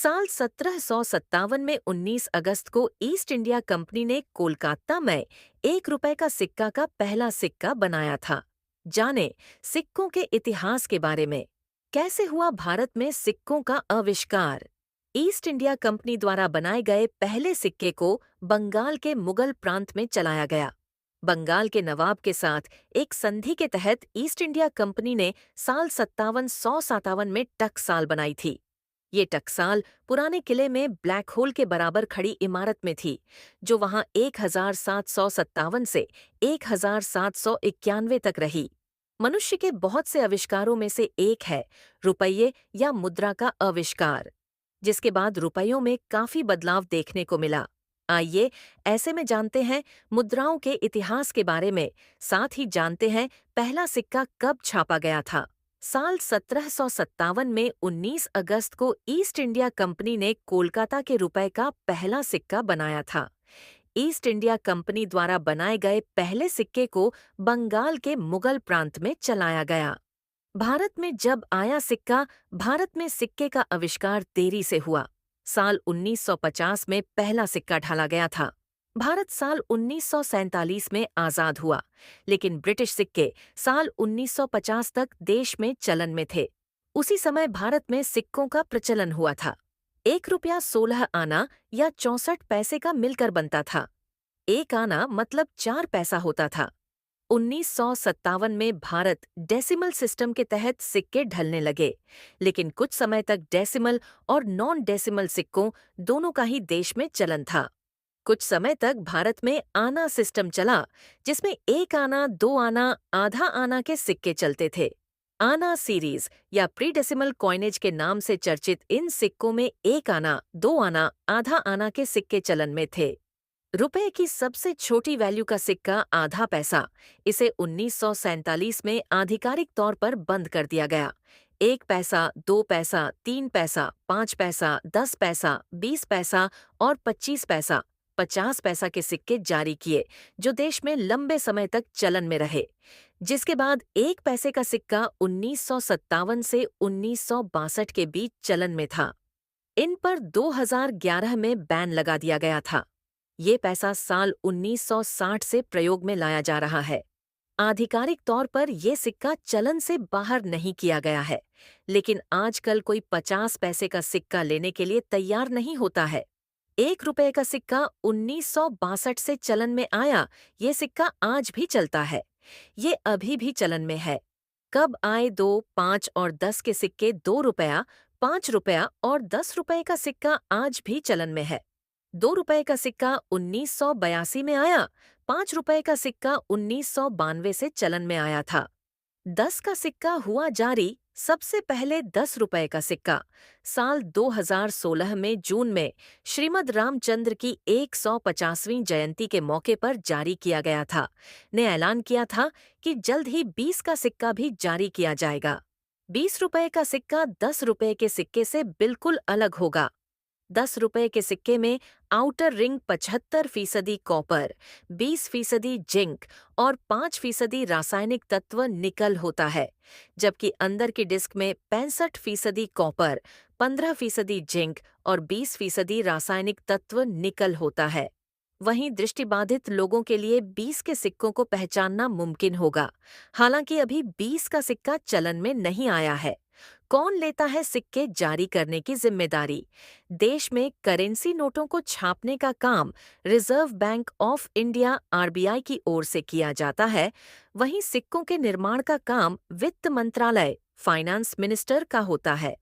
साल 1757 में 19 अगस्त को ईस्ट इंडिया कंपनी ने कोलकाता में 1 रुपए का सिक्का का पहला सिक्का बनाया था। जाने सिक्कों के इतिहास के बारे में। कैसे हुआ भारत में सिक्कों का आविष्कार? ईस्ट इंडिया कंपनी द्वारा बनाए गए पहले सिक्के को बंगाल के मुगल प्रांत में चलाया गया। बंगाल के नवाब के साथ एक संधि के तहत ईस्ट इंडिया कंपनी ने साल 5757 में टकसाल बनाई थी। ये टकसाल पुराने किले में ब्लैक होल के बराबर खड़ी इमारत में थी, जो वहां 1757 से 1791 तक रही। मनुष्य के बहुत से आविष्कारों में से एक है रुपये या मुद्रा का आविष्कार, जिसके बाद रुपयों में काफी बदलाव देखने को मिला। आइए ऐसे में जानते हैं मुद्राओं के इतिहास के बारे में, साथ ही जानते हैं पहला सिक्का कब छापा गया था। साल 1757 में 19 अगस्त को ईस्ट इंडिया कंपनी ने कोलकाता के रुपए का पहला सिक्का बनाया था। ईस्ट इंडिया कंपनी द्वारा बनाए गए पहले सिक्के को बंगाल के मुगल प्रांत में चलाया गया। भारत में जब आया सिक्का, भारत में सिक्के का आविष्कार देरी से हुआ। साल 1950 में पहला सिक्का ढाला गया था। भारत साल 1947 में आजाद हुआ, लेकिन ब्रिटिश सिक्के साल 1950 तक देश में चलन में थे। उसी समय भारत में सिक्कों का प्रचलन हुआ था। 1 रुपया 16 आना या 64 पैसे का मिलकर बनता था। 1 आना मतलब 4 पैसा होता था। 1957 में भारत डेसिमल सिस्टम के तहत सिक्के ढलने लगे, लेकिन कुछ समय तक डेसिमल और नॉन डेसिमल सिक्कों दोनों का ही देश में चलन था। कुछ समय तक भारत में आना सिस्टम चला, जिसमें 1 आना, 2 आना, आधा आना के सिक्के चलते थे। आना सीरीज या प्री डेसिमल कॉइनेज के नाम से चर्चित इन सिक्कों में 1 आना, 2 आना, आधा आना के सिक्के चलन में थे। रुपए की सबसे छोटी वैल्यू का सिक्का आधा पैसा, इसे 1947 में आधिकारिक तौर पर बंद कर दिया गया। 1 पैसा, 2 पैसा, 3 पैसा, 5 पैसा, 10 पैसा, 20 पैसा और 25 पैसा, 50 पैसा के सिक्के जारी किए, जो देश में लंबे समय तक चलन में रहे। जिसके बाद 1 पैसे का सिक्का 1957 से 1962 के बीच चलन में था। इन पर 2011 में बैन लगा दिया गया था। ये पैसा साल 1960 से प्रयोग में लाया जा रहा है। आधिकारिक तौर पर यह सिक्का चलन से बाहर नहीं किया गया है, लेकिन आजकल कोई 50 पैसे का सिक्का लेने के लिए तैयार नहीं होता है। 1 रुपए का सिक्का 1962 से चलन में आया, ये सिक्का आज भी चलता है। ये अभी भी चलन में है। कब आए 2, 5 और 10 के सिक्के 2 रुपया, 5 रुपया और 10 रुपए का सिक्का आज भी चलन में है। 2 रुपए का सिक्का 1982 में आया, 5 रुपए का सिक्का 1992 से चलन में आया था। 10 का सिक्का हुआ जारी। सबसे पहले 10 रुपए का सिक्का साल 2016 में जून में श्रीमद् रामचंद्र की 150वीं जयंती के मौके पर जारी किया गया था। ने ऐलान किया था कि जल्द ही 20 का सिक्का भी जारी किया जाएगा। 20 रुपए का सिक्का 10 रुपए के सिक्के से बिल्कुल अलग होगा। 10 रुपए के सिक्के में आउटर रिंग 75% कॉपर, 20% जिंक और 5% रासायनिक तत्व निकल होता है, जबकि अंदर की डिस्क में 65% कॉपर, 15% जिंक और 20% रासायनिक तत्व निकल होता है। वहीं दृष्टिबाधित लोगों के लिए 20 के सिक्कों को पहचानना मुमकिन होगा, हालांकि अभी 20 का सिक्का चलन में नहीं आया है। कौन लेता है सिक्के जारी करने की जिम्मेदारी? देश में करेंसी नोटों को छापने का काम reserve bank of India RBI की ओर से किया जाता है। वहीं सिक्कों के निर्माण का काम वित्त मंत्रालय फाइनेंस मिनिस्टर का होता है।